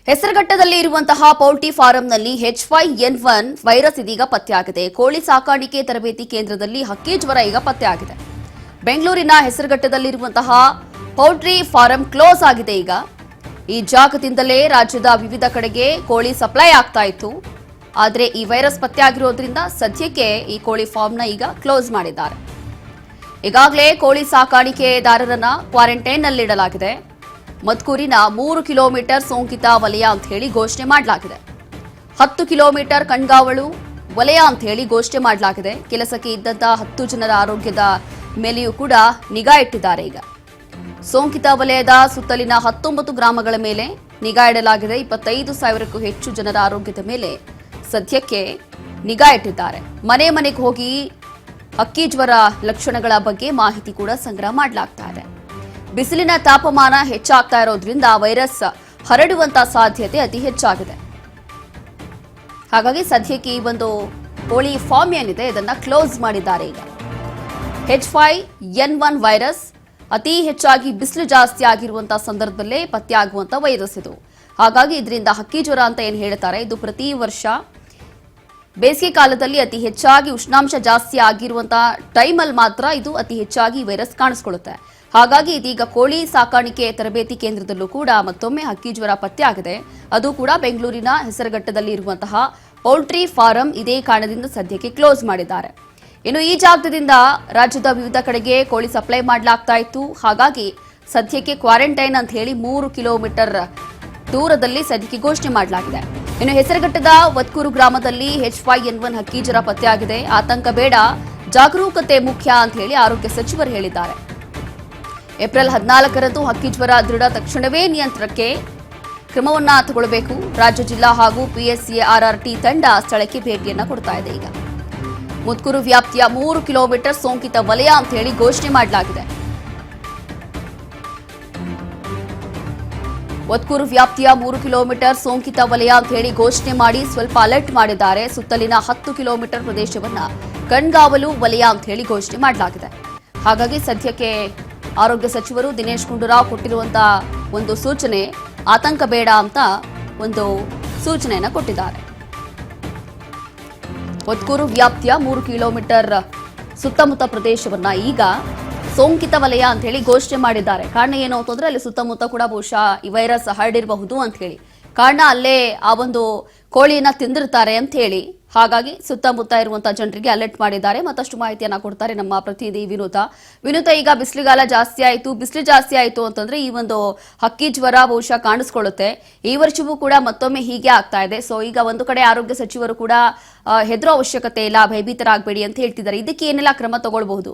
ಹೆಸರುಘಟ್ಟದಲ್ಲಿ ಇರುವಂತಹ poultry ಫಾರಂನಲ್ಲಿ H5N1 virus ಇದೀಗ ಪತ್ತೆಯಾಗಿದೆ. ಕೋಳಿ ಸಾಕಾಣಿಕೆ ತರಬೇತಿ ಕೇಂದ್ರದಲ್ಲಿ ಹಕ್ಕಿ ಜ್ವರ ಈಗ ಪತ್ತೆಯಾಗಿದೆ. ಬೆಂಗಳೂರಿನ ಹೆಸರುಘಟ್ಟದಲ್ಲಿರುವಂತಹ ಪೌಲ್ಟ್ರಿ ಫಾರಂ ಕ್ಲೋಸ್ ಆಗಿದೆ. ಈಗ ಈ ಜಾಗದಿಂದಲೇ ರಾಜ್ಯದ ವಿವಿಧ ಕಡೆಗೆ ಕೋಳಿ ಸಪ್ಲೈ ಆಗ್ತಾ ಇತ್ತು. ಆದರೆ ಈ ವೈರಸ್ ಪತ್ತೆಯಾಗಿರೋದ್ರಿಂದ ಸದ್ಯಕ್ಕೆ ಈ ಕೋಳಿ ಫಾರ್ಮ್ನ ಈಗ ಕ್ಲೋಸ್ ಮಾಡಿದ್ದಾರೆ. ಈಗಾಗಲೇ ಕೋಳಿ ಸಾಕಾಣಿಕೆದಾರರನ್ನ ಕ್ವಾರಂಟೈನ್ನಲ್ಲಿಡಲಾಗಿದೆ. ಮತ್ಕೂರಿನ 3 ಕಿಲೋಮೀಟರ್ ಸೋಂಕಿತ ವಲಯ ಅಂತ ಹೇಳಿ ಘೋಷಣೆ ಮಾಡಲಾಗಿದೆ. 10 ಕಿಲೋಮೀಟರ್ ಕಣ್ಗಾವಲು ವಲಯ ಅಂತ ಹೇಳಿ ಘೋಷಣೆ ಮಾಡಲಾಗಿದೆ. ಕೆಲಸಕ್ಕೆ ಇದ್ದಂತ 10 ಜನರ ಆರೋಗ್ಯದ ಮೇಲೆಯೂ ಕೂಡ ನಿಗಾ ಇಟ್ಟಿದ್ದಾರೆ. ಈಗ ಸೋಂಕಿತ ವಲಯದ ಸುತ್ತಲಿನ 19 ಗ್ರಾಮಗಳ ಮೇಲೆ ನಿಗಾ ಇಡಲಾಗಿದೆ. 25,000ಕ್ಕೂ ಹೆಚ್ಚು ಜನರ ಆರೋಗ್ಯದ ಮೇಲೆ ಸದ್ಯಕ್ಕೆ ನಿಗಾ ಇಟ್ಟಿದ್ದಾರೆ. ಮನೆ ಮನೆಗೆ ಹೋಗಿ ಹಕ್ಕಿ ಜ್ವರ ಲಕ್ಷಣಗಳ ಬಗ್ಗೆ ಮಾಹಿತಿ ಕೂಡ ಸಂಗ್ರಹ ಮಾಡಲಾಗ್ತಾ ಇದೆ. ಬಿಸಿಲಿನ ತಾಪಮಾನ ಹೆಚ್ಚಾಗ್ತಾ ಇರೋದ್ರಿಂದ ವೈರಸ್ ಹರಡುವಂತ ಸಾಧ್ಯತೆ ಅತಿ ಹೆಚ್ಚಾಗಿದೆ. ಹಾಗಾಗಿ ಸದ್ಯಕ್ಕೆ ಈ ಒಂದು ಕೋಳಿ ಫಾರ್ಮ್ ಏನಿದೆ ಇದನ್ನ ಕ್ಲೋಸ್ ಮಾಡಿದ್ದಾರೆ. ಈಗ H5N1 ವೈರಸ್ ಅತಿ ಹೆಚ್ಚಾಗಿ ಬಿಸಿಲು ಜಾಸ್ತಿ ಆಗಿರುವಂತಹ ಸಂದರ್ಭದಲ್ಲೇ ಪತ್ತೆಯಾಗುವಂತ ವೈರಸ್ ಇದು. ಹಾಗಾಗಿ ಇದರಿಂದ ಹಕ್ಕಿ ಜ್ವರ ಅಂತ ಏನು ಹೇಳ್ತಾರೆ, ಇದು ಪ್ರತಿ ವರ್ಷ ಬೇಸಿಗೆ ಕಾಲದಲ್ಲಿ ಅತಿ ಹೆಚ್ಚಾಗಿ ಉಷ್ಣಾಂಶ ಜಾಸ್ತಿ ಆಗಿರುವಂತಹ ಟೈಮಲ್ಲಿ ಮಾತ್ರ ಇದು ಅತಿ ಹೆಚ್ಚಾಗಿ ವೈರಸ್ ಕಾಣಿಸ್ಕೊಳ್ಳುತ್ತೆ. ಹಾಗಾಗಿ ಇದೀಗ ಕೋಳಿ ಸಾಕಾಣಿಕೆ ತರಬೇತಿ ಕೇಂದ್ರದಲ್ಲೂ ಕೂಡ ಮತ್ತೊಮ್ಮೆ ಹಕ್ಕಿ ಜ್ವರ ಪತ್ತೆಯಾಗಿದೆ. ಅದು ಕೂಡ ಬೆಂಗಳೂರಿನ ಹೆಸರುಘಟ್ಟದಲ್ಲಿ ಇರುವಂತಹ ಪೌಲ್ಟ್ರಿ ಫಾರಂ ಇದೇ ಕಾರಣದಿಂದ ಸದ್ಯಕ್ಕೆ ಕ್ಲೋಸ್ ಮಾಡಿದ್ದಾರೆ. ಇನ್ನು ಈ ಜಾಗದಿಂದ ರಾಜ್ಯದ ವಿವಿಧ ಕಡೆಗೆ ಕೋಳಿ ಸಪ್ಲೈ ಮಾಡಲಾಗ್ತಾ ಇತ್ತು. ಹಾಗಾಗಿ ಸದ್ಯಕ್ಕೆ ಕ್ವಾರಂಟೈನ್ ಅಂತ ಹೇಳಿ 3 ಕಿಲೋಮೀಟರ್ ದೂರದಲ್ಲಿ ಸದ್ಯಕ್ಕೆ ಘೋಷಣೆ ಮಾಡಲಾಗಿದೆ. ಇನ್ನು ಹೆಸರುಘಟ್ಟದ ವತ್ಕೂರು ಗ್ರಾಮದಲ್ಲಿ H5N1 ಹಕ್ಕಿ ಜ್ವರ ಪತ್ತೆಯಾಗಿದೆ. ಆತಂಕ ಬೇಡ, ಜಾಗರೂಕತೆ ಮುಖ್ಯ ಅಂತ ಹೇಳಿ ಆರೋಗ್ಯ ಸಚಿವರು ಹೇಳಿದ್ದಾರೆ. ಏಪ್ರಿಲ್ 14ರಂದು ಹಕ್ಕಿ ಜ್ವರ ದೃಢ ತಕ್ಷಣವೇ ನಿಯಂತ್ರಣಕ್ಕೆ ಕ್ರಮವನ್ನ ತಗೊಳ್ಳಬೇಕು. ರಾಜ್ಯ ಜಿಲ್ಲಾ ಹಾಗೂ PSCRRT ತಂಡ ಸ್ಥಳಕ್ಕೆ ಭೇಟಿಯನ್ನ ಕೊಡ್ತಾ ಇದೆ. ಈಗ ಮುತ್ಕೂರು ವ್ಯಾಪ್ತಿಯ 3 ಕಿಲೋಮೀಟರ್ ಸೋಂಕಿತ ವಲಯ ಅಂತ ಹೇಳಿ ಘೋಷಣೆ ಮಾಡಲಾಗಿದೆ. ಒತ್ಕೂರು ವ್ಯಾಪ್ತಿಯ 3 ಕಿಲೋಮೀಟರ್ ಸೋಂಕಿತ ವಲಯ ಅಂತ ಹೇಳಿ ಘೋಷಣೆ ಮಾಡಿ ಸ್ವಲ್ಪ ಅಲರ್ಟ್ ಮಾಡಿದ್ದಾರೆ. ಸುತ್ತಲಿನ 10 ಕಿಲೋಮೀಟರ್ ಪ್ರದೇಶವನ್ನ ಕಣ್ಗಾವಲು ವಲಯ ಅಂತ ಹೇಳಿ ಘೋಷಣೆ ಮಾಡಲಾಗಿದೆ. ಹಾಗಾಗಿ ಸದ್ಯಕ್ಕೆ ಆರೋಗ್ಯ ಸಚಿವರು ದಿನೇಶ್ ಗುಂಡೂರಾವ್ ಕೊಟ್ಟಿರುವಂತಹ ಒಂದು ಸೂಚನೆ ಆತಂಕ ಬೇಡ ಅಂತ ಒಂದು ಸೂಚನೆಯನ್ನು ಕೊಟ್ಟಿದ್ದಾರೆ. ಒತ್ಕೂರು ವ್ಯಾಪ್ತಿಯ 3 ಕಿಲೋಮೀಟರ್ ಸುತ್ತಮುತ್ತ ಪ್ರದೇಶವನ್ನ ಈಗ ಸೋಂಕಿತ ವಲಯ ಅಂತ ಹೇಳಿ ಘೋಷಣೆ ಮಾಡಿದ್ದಾರೆ. ಕಾರಣ ಏನು ಅಂತಂದ್ರೆ ಅಲ್ಲಿ ಸುತ್ತಮುತ್ತ ಕೂಡ ಬಹುಶಃ ಈ ವೈರಸ್ ಹರಡಿರಬಹುದು ಅಂತ ಹೇಳಿ, ಕಾರಣ ಅಲ್ಲೇ ಆ ಒಂದು ಕೋಳಿಯನ್ನ ತಿಂದಿರ್ತಾರೆ ಅಂತ ಹೇಳಿ, ಹಾಗಾಗಿ ಸುತ್ತಮುತ್ತ ಇರುವಂತಹ ಜನರಿಗೆ ಅಲರ್ಟ್ ಮಾಡಿದ್ದಾರೆ. ಮತ್ತಷ್ಟು ಮಾಹಿತಿಯನ್ನ ಕೊಡ್ತಾರೆ ನಮ್ಮ ಪ್ರತಿನಿಧಿ ವಿನೂತ. ಈಗ ಬಿಸಿಲುಗಾಲ ಜಾಸ್ತಿ ಆಯಿತು ಅಂತಂದ್ರೆ ಈ ಒಂದು ಹಕ್ಕಿ ಜ್ವರ ಬಹುಶಃ ಕಾಣಿಸ್ಕೊಳ್ಳುತ್ತೆ. ಈ ವರ್ಷವೂ ಕೂಡ ಮತ್ತೊಮ್ಮೆ ಹೀಗೆ ಆಗ್ತಾ ಇದೆ. ಸೊ ಈಗ ಒಂದು ಕಡೆ ಆರೋಗ್ಯ ಸಚಿವರು ಕೂಡ ಹೆದರೋ ಅವಶ್ಯಕತೆ ಇಲ್ಲ, ಭಯಭೀತರಾಗಬೇಡಿ ಅಂತ ಹೇಳ್ತಿದ್ದಾರೆ. ಇದಕ್ಕೆ ಏನೆಲ್ಲ ಕ್ರಮ ತಗೊಳ್ಬಹುದು?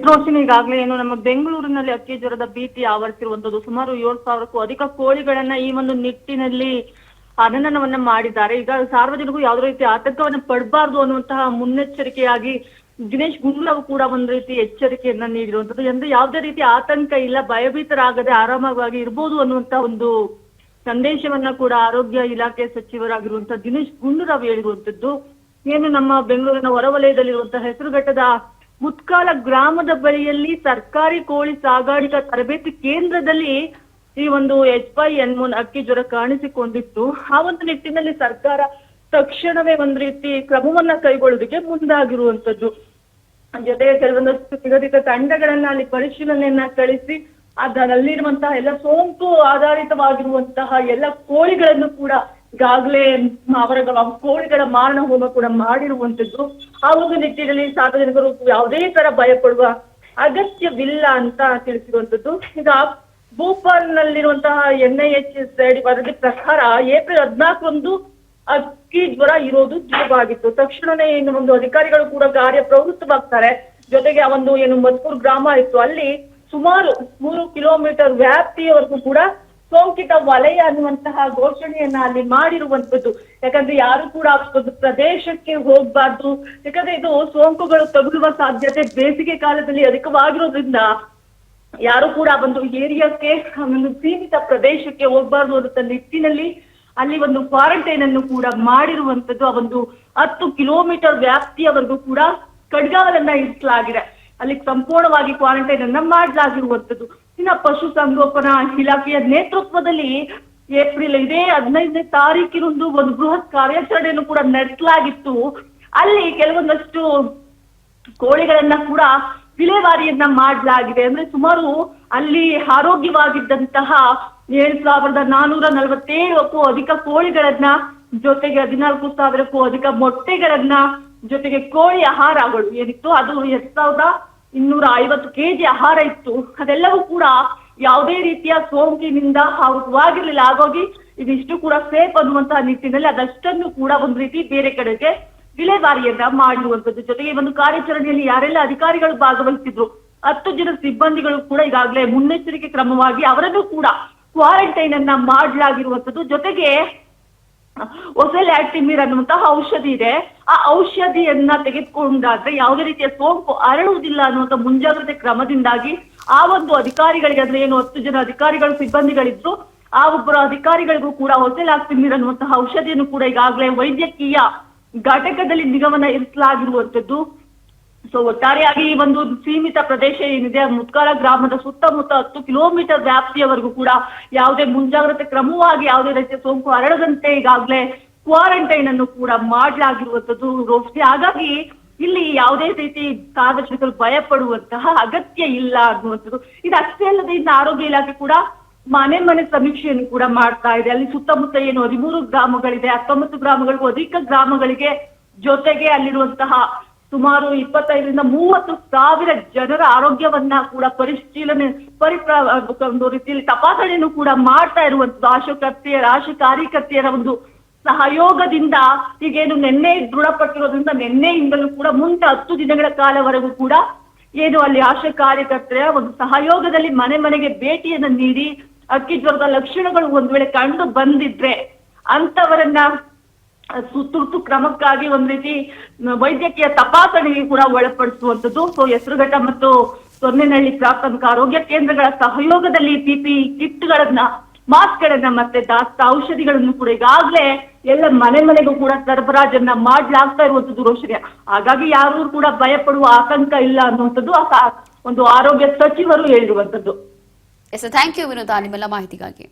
ರೋಷಿನಿ, ಈಗಾಗಲೇ ಏನು ನಮ್ಮ ಬೆಂಗಳೂರಿನಲ್ಲಿ ಹಕ್ಕಿ ಜ್ವರದ ಭೀತಿ ಆವರಿಸಿರುವಂತದ್ದು. ಸುಮಾರು 7,000ಕ್ಕೂ ಅಧಿಕ ಕೋಳಿಗಳನ್ನ ಈ ಒಂದು ನಿಟ್ಟಿನಲ್ಲಿ ಹನನವನ್ನ ಮಾಡಿದ್ದಾರೆ. ಈಗ ಸಾರ್ವಜನಿಕರು ಯಾವುದೇ ರೀತಿ ಆತಂಕವನ್ನ ಪಡಬಾರ್ದು ಅನ್ನುವಂತಹ ಮುನ್ನೆಚ್ಚರಿಕೆಯಾಗಿ ದಿನೇಶ್ ಗುಂಡೂರಾವ್ ಕೂಡ ಒಂದು ರೀತಿ ಎಚ್ಚರಿಕೆಯನ್ನ ನೀಡಿರುವಂತದ್ದು. ಅಂದ್ರೆ ಯಾವುದೇ ರೀತಿ ಆತಂಕ ಇಲ್ಲ, ಭಯಭೀತರಾಗದೆ ಆರಾಮವಾಗಿ ಇರ್ಬೋದು ಅನ್ನುವಂತ ಒಂದು ಸಂದೇಶವನ್ನ ಕೂಡ ಆರೋಗ್ಯ ಇಲಾಖೆ ಸಚಿವರಾಗಿರುವಂತಹ ದಿನೇಶ್ ಗುಂಡೂರಾವ್ ಹೇಳಿರುವಂತದ್ದು. ಏನು ನಮ್ಮ ಬೆಂಗಳೂರಿನ ಹೊರವಲಯದಲ್ಲಿರುವಂತಹ ಹೆಸರುಘಟ್ಟದ ಮುತ್ಕಾಲ ಗ್ರಾಮದ ಬಳಿಯಲ್ಲಿ ಸರ್ಕಾರಿ ಕೋಳಿ ಸಾಗಾಣಿಕಾ ತರಬೇತಿ ಕೇಂದ್ರದಲ್ಲಿ ಈ ಒಂದು H5N1 ಹಕ್ಕಿ ಜ್ವರ ಕಾಣಿಸಿಕೊಂಡಿತ್ತು. ಆ ಒಂದು ನಿಟ್ಟಿನಲ್ಲಿ ಸರ್ಕಾರ ತಕ್ಷಣವೇ ಒಂದ್ ರೀತಿ ಕ್ರಮವನ್ನ ಕೈಗೊಳ್ಳೋದಕ್ಕೆ ಮುಂದಾಗಿರುವಂತದ್ದು. ಜೊತೆಗೆ ಕೆಲವೊಂದಷ್ಟು ನಿಗದಿತ ತಂಡಗಳನ್ನ ಅಲ್ಲಿ ಪರಿಶೀಲನೆಯನ್ನ ಕಳಿಸಿ ಅದರಲ್ಲಿರುವಂತಹ ಎಲ್ಲ ಸೋಂಕು ಆಧಾರಿತವಾಗಿರುವಂತಹ ಎಲ್ಲ ಕೋಳಿಗಳನ್ನು ಕೂಡ ಈಗಾಗಲೇ ಅವರ ಕೋಳಿಗಳ ಮಾರಣ ಹೋಮ ಕೂಡ ಮಾಡಿರುವಂತದ್ದು. ಆ ಒಂದು ನಿಟ್ಟಿನಲ್ಲಿ ಸಾರ್ವಜನಿಕರು ಯಾವುದೇ ತರ ಭಯ ಪಡುವ ಅಗತ್ಯವಿಲ್ಲ ಅಂತ ತಿಳಿಸಿರುವಂತದ್ದು. ಈಗ ಭೂಪಾಲ್ನಲ್ಲಿರುವಂತಹ NIH ವರದಿ ಪ್ರಕಾರ ಏಪ್ರಿಲ್ 14ರಂದು ಹಕ್ಕಿ ಜ್ವರ ಇರೋದು ದೃಢವಾಗಿತ್ತು. ತಕ್ಷಣವೇ ಇನ್ನು ಒಂದು ಅಧಿಕಾರಿಗಳು ಕೂಡ ಕಾರ್ಯ ಪ್ರವೃತ್ತವಾಗ್ತಾರೆ. ಜೊತೆಗೆ ಆ ಒಂದು ಏನು ಮತ್ಕೂರು ಗ್ರಾಮ ಇತ್ತು, ಅಲ್ಲಿ ಸುಮಾರು 3 ಕಿಲೋಮೀಟರ್ ವ್ಯಾಪ್ತಿಯವರೆಗೂ ಕೂಡ ಸೋಂಕಿತ ವಲಯ ಅನ್ನುವಂತಹ ಘೋಷಣೆಯನ್ನ ಅಲ್ಲಿ ಮಾಡಿರುವಂತದ್ದು. ಯಾಕಂದ್ರೆ ಯಾರು ಕೂಡ ಒಂದು ಪ್ರದೇಶಕ್ಕೆ ಹೋಗ್ಬಾರ್ದು, ಯಾಕಂದ್ರೆ ಇದು ಸೋಂಕುಗಳು ತಗುಲುವ ಸಾಧ್ಯತೆ ಬೇಸಿಗೆ ಕಾಲದಲ್ಲಿ ಅಧಿಕವಾಗಿರೋದ್ರಿಂದ ಯಾರು ಕೂಡ ಒಂದು ಏರಿಯಾಕ್ಕೆ ಒಂದು ಸೀಮಿತ ಪ್ರದೇಶಕ್ಕೆ ಹೋಗ್ಬಾರ್ದು ಅನ್ನೋ ನಿಟ್ಟಿನಲ್ಲಿ ಅಲ್ಲಿ ಒಂದು ಕ್ವಾರಂಟೈನ್ ಅನ್ನು ಕೂಡ ಮಾಡಿರುವಂತದ್ದು. ಆ ಒಂದು 10 ಕಿಲೋಮೀಟರ್ ವ್ಯಾಪ್ತಿಯವರೆಗೂ ಕೂಡ ಕಡ್ಗಾವಲನ್ನ ಇರಿಸಲಾಗಿದೆ. ಅಲ್ಲಿ ಸಂಪೂರ್ಣವಾಗಿ ಕ್ವಾರಂಟೈನ್ ಅನ್ನ ಮಾಡಲಾಗಿರುವಂತದ್ದು. ಇನ್ನ ಪಶು ಸಂಗೋಪನಾ ಇಲಾಖೆಯ ನೇತೃತ್ವದಲ್ಲಿ ಏಪ್ರಿಲ್ ಇದೇ 15ನೇ ತಾರೀಕಿನಂದು ಒಂದು ಬೃಹತ್ ಕಾರ್ಯಾಚರಣೆಯನ್ನು ಕೂಡ ನಡೆಸಲಾಗಿತ್ತು. ಅಲ್ಲಿ ಕೆಲವೊಂದಷ್ಟು ಕೋಳಿಗಳನ್ನ ಕೂಡ ವಿಲೇವಾರಿಯನ್ನ ಮಾಡಲಾಗಿದೆ. ಅಂದ್ರೆ ಸುಮಾರು ಅಲ್ಲಿ ಆರೋಗ್ಯವಾಗಿದ್ದಂತಹ 7,447ಕ್ಕೂ ಅಧಿಕ ಕೋಳಿಗಳನ್ನ, ಜೊತೆಗೆ 14,000ಕ್ಕೂ ಅಧಿಕ ಮೊಟ್ಟೆಗಳನ್ನ, ಜೊತೆಗೆ ಕೋಳಿ ಆಹಾರಗಳು ಏನಿತ್ತು ಅದು 2,250 kg ಆಹಾರ ಇತ್ತು. ಅದೆಲ್ಲವೂ ಕೂಡ ಯಾವುದೇ ರೀತಿಯ ಸೋಂಕಿನಿಂದ ಆವೃತವಾಗಿರ್ಲಿಲ್ಲ. ಹಾಗಾಗಿ ಇದಿಷ್ಟು ಕೂಡ ಸೇಫ್ ಅನ್ನುವಂತಹ ನಿಟ್ಟಿನಲ್ಲಿ ಅದಷ್ಟನ್ನು ಕೂಡ ಒಂದು ರೀತಿ ಬೇರೆ ಕಡೆಗೆ ವಿಲೇವಾರಿಯನ್ನ ಮಾಡಿರುವಂತದ್ದು. ಜೊತೆಗೆ ಒಂದು ಕಾರ್ಯಾಚರಣೆಯಲ್ಲಿ ಯಾರೆಲ್ಲ ಅಧಿಕಾರಿಗಳು ಭಾಗವಹಿಸಿದ್ರು 10 ಜನ ಸಿಬ್ಬಂದಿಗಳು ಕೂಡ ಈಗಾಗಲೇ ಮುನ್ನೆಚ್ಚರಿಕೆ ಕ್ರಮವಾಗಿ ಅವರನ್ನು ಕೂಡ ಕ್ವಾರಂಟೈನ್ ಅನ್ನ ಮಾಡಲಾಗಿರುವಂತದ್ದು. ಜೊತೆಗೆ ಒಸೆಲ್ಯಾಟಿಮಿರ್ ಅನ್ನುವಂತಹ ಔಷಧಿ ಇದೆ. ಆ ಔಷಧಿಯನ್ನ ತೆಗೆದುಕೊಂಡಾದ್ರೆ ಯಾವುದೇ ರೀತಿಯ ಸೋಂಕು ಹರಡುವುದಿಲ್ಲ ಅನ್ನುವಂತ ಮುಂಜಾಗ್ರತೆ ಕ್ರಮದಿಂದಾಗಿ ಆ ಒಂದು ಅಧಿಕಾರಿಗಳಿಗೆ, ಅಂದ್ರೆ ಏನು 10 ಜನ ಅಧಿಕಾರಿಗಳು ಸಿಬ್ಬಂದಿಗಳಿದ್ರು, ಆ ಒಬ್ಬರ ಅಧಿಕಾರಿಗಳಿಗೂ ಕೂಡ ಒಸೆಲ್ಯಾಟಿಮಿರ್ ಅನ್ನುವಂತಹ ಔಷಧಿಯನ್ನು ಕೂಡ ಈಗಾಗಲೇ ವೈದ್ಯಕೀಯ ಘಟಕದಲ್ಲಿ ನಿಗಮನ ಇರಿಸಲಾಗಿರುವಂತದ್ದು. ಸೊ ಒಟ್ಟಾರೆಯಾಗಿ ಈ ಒಂದು ಸೀಮಿತ ಪ್ರದೇಶ ಏನಿದೆ ಮುತ್ಕಾಲ ಗ್ರಾಮದ ಸುತ್ತಮುತ್ತ 10 ಕಿಲೋಮೀಟರ್ ವ್ಯಾಪ್ತಿಯವರೆಗೂ ಕೂಡ ಯಾವುದೇ ಮುಂಜಾಗ್ರತೆ ಕ್ರಮವಾಗಿ ಯಾವುದೇ ರೀತಿಯ ಸೋಂಕು ಹರಡದಂತೆ ಈಗಾಗಲೇ ಕ್ವಾರಂಟೈನ್ ಅನ್ನು ಕೂಡ ಮಾಡಲಾಗಿರುವಂತದ್ದು ರೋಶ್ನಿ. ಹಾಗಾಗಿ ಇಲ್ಲಿ ಯಾವುದೇ ರೀತಿ ಸಾರ್ವಜನಿಕರು ಭಯ ಪಡುವಂತಹ ಅಗತ್ಯ ಇಲ್ಲ ಅನ್ನುವಂಥದ್ದು. ಇದು ಅಷ್ಟೇ ಅಲ್ಲದೆ ಇನ್ನು ಆರೋಗ್ಯ ಇಲಾಖೆ ಕೂಡ ಮನೆ ಮನೆ ಸಮೀಕ್ಷೆಯನ್ನು ಕೂಡ ಮಾಡ್ತಾ ಇದೆ. ಅಲ್ಲಿ ಸುತ್ತಮುತ್ತ ಏನು 13 ಗ್ರಾಮಗಳಿದೆ, 19 ಗ್ರಾಮಗಳಿಗೂ ಅಧಿಕ ಗ್ರಾಮಗಳಿಗೆ, ಜೊತೆಗೆ ಅಲ್ಲಿರುವಂತಹ ಸುಮಾರು 25ರಿಂದ 30,000 ಜನರ ಆರೋಗ್ಯವನ್ನ ಕೂಡ ಪರಿಶೀಲನೆ ಒಂದು ರೀತಿಯಲ್ಲಿ ತಪಾಸಣೆಯನ್ನು ಕೂಡ ಮಾಡ್ತಾ ಇರುವಂತದ್ದು ಆಶಾ ಕಾರ್ಯಕರ್ತೆಯರ ಒಂದು ಸಹಯೋಗದಿಂದ. ಈಗೇನು ನಿನ್ನೆ ದೃಢಪಟ್ಟಿರೋದ್ರಿಂದ ನಿನ್ನೆಯಿಂದಲೂ ಕೂಡ ಮುಂದೆ 10 ದಿನಗಳ ಕಾಲವರೆಗೂ ಕೂಡ ಏನು ಅಲ್ಲಿ ಆಶಾ ಕಾರ್ಯಕರ್ತೆಯ ಒಂದು ಸಹಯೋಗದಲ್ಲಿ ಮನೆ ಮನೆಗೆ ಭೇಟಿಯನ್ನ ನೀಡಿ ಅಕ್ಕಿ ಜ್ವರದ ಲಕ್ಷಣಗಳು ಒಂದ್ ವೇಳೆ ಕಂಡು ಬಂದಿದ್ರೆ ಅಂತವರನ್ನ ತುರ್ತು ಕ್ರಮಕ್ಕಾಗಿ ಒಂದ್ ರೀತಿ ವೈದ್ಯಕೀಯ ತಪಾಸಣೆಗೆ ಕೂಡ ಒಳಪಡಿಸುವಂತದ್ದು. ಸೊ ಹೆಸರುಘಟ್ಟ ಮತ್ತು ಸೊನ್ನೆನಹಳ್ಳಿ ಪ್ರಾಥಮಿಕ ಆರೋಗ್ಯ ಕೇಂದ್ರಗಳ ಸಹಯೋಗದಲ್ಲಿ PPE ಕಿಟ್ಗಳನ್ನ, ಮಾಸ್ಕ್ ಗಳನ್ನ ಮತ್ತೆ ಔಷಧಿಗಳನ್ನು ಕೂಡ ಈಗಾಗಲೇ ಎಲ್ಲ ಮನೆ ಮನೆಗೂ ಕೂಡ ಸರಬರಾಜನ್ನ ಮಾಡ್ಲಾಗ್ತಾ ಇರುವಂತದ್ದು ರೋಷಿನಿ. ಹಾಗಾಗಿ ಯಾರು ಕೂಡ ಭಯ ಪಡುವ ಆತಂಕ ಇಲ್ಲ ಅನ್ನುವಂಥದ್ದು ಒಂದು ಆರೋಗ್ಯ ಸಚಿವರು ಹೇಳಿರುವಂತದ್ದು. ಥ್ಯಾಂಕ್ ಯು ವಿನೋದ ನಿಮ್ಮೆಲ್ಲ ಮಾಹಿತಿಗಾಗಿ.